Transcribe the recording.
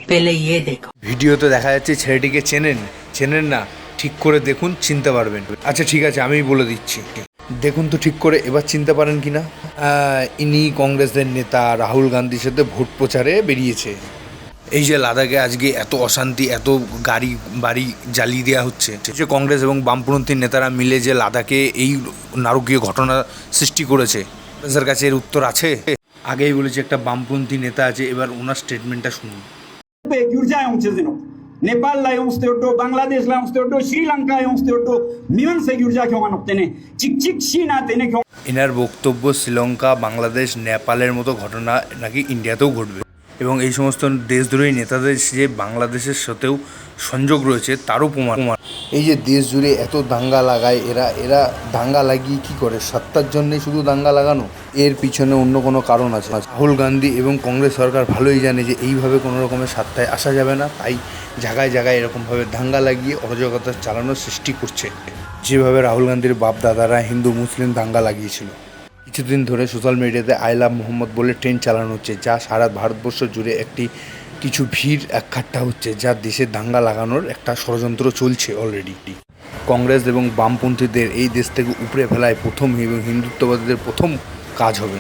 पहले ये देखो। ভিডিওতে দেখা যাচ্ছে ছেলেটিকে চেনেন না, ঠিক করে দেখুন, চিনতে পারবেন। আচ্ছা ঠিক আছে, আমিই বলে দিচ্ছি, দেখুন তো ঠিক করে এবার চিনতে পারেন কিনা। ইনি কংগ্রেসের নেতা রাহুল গান্ধীর সাথে ভোট প্রচারে বেরিয়েছে। এই যে লাদাখে আজকে এত অশান্তি, এত গাড়ি বাড়ি জ্বালিয়ে দেওয়া হচ্ছে, যে কংগ্রেস এবং বামপন্থী নেতারা মিলে যে লাদাখে এই নারকীয় ঘটনা সৃষ্টি করেছে, কংগ্রেসের কাছে এর উত্তর আছে। আগেই বলেছি একটা বামপন্থী নেতা আছে, এবার ওনার স্টেটমেন্টটা শুনুন। नेपाल ला यौंस्तेओटो बांग्लादेश ला यौंस्तेओटो श्रीलंका यौंस्तेओटो मिवन से गिरजा क्यों मानोक्तेने चिक चिक सीना तेने क्यों। এনার বক্তব্য শ্রীলঙ্কা, বাংলাদেশ, নেপালের মতো ঘটনা নাকি ইন্ডিয়াতেও ঘটবে, এবং এই সমস্ত দেশদ্রোহী নেতাদের যে বাংলাদেশের সাথেও সংযোগ রয়েছে তারও প্রমাণ। এই যে দেশ জুড়ে এত দাঙ্গা লাগায় এরা দাঙ্গা লাগিয়ে কি করে? সত্তার জন্যই শুধু দাঙ্গা লাগানো? এর পিছনে অন্য কোনো কারণ আছে? রাহুল গান্ধী এবং কংগ্রেস সরকার ভালোই জানে যে এইভাবে কোনো রকমের সত্তায় আসা যাবে না, তাই জায়গায় জায়গায় এরকমভাবে দাঙ্গা লাগিয়ে অরাজকতা চালানোর সৃষ্টি করছে, যেভাবে রাহুল গান্ধীর বাপ দাদারা হিন্দু মুসলিম দাঙ্গা লাগিয়েছিল। কিছুদিন ধরে সোশ্যাল মিডিয়াতে আই লাভ মোহাম্মদ বলে ট্রেন্ড চালানো হচ্ছে, যা সারা ভারতবর্ষ জুড়ে কিছু ভিড় একখাট্টা হচ্ছে, যা দেশে দাঙ্গা লাগানোর একটা ষড়যন্ত্র চলছে অলরেডি। কংগ্রেস এবং বামপন্থীদের এই দেশ থেকে উপড়ে ফেলায় প্রথম এবং হিন্দুত্ববাদীদের প্রথম কাজ হবে।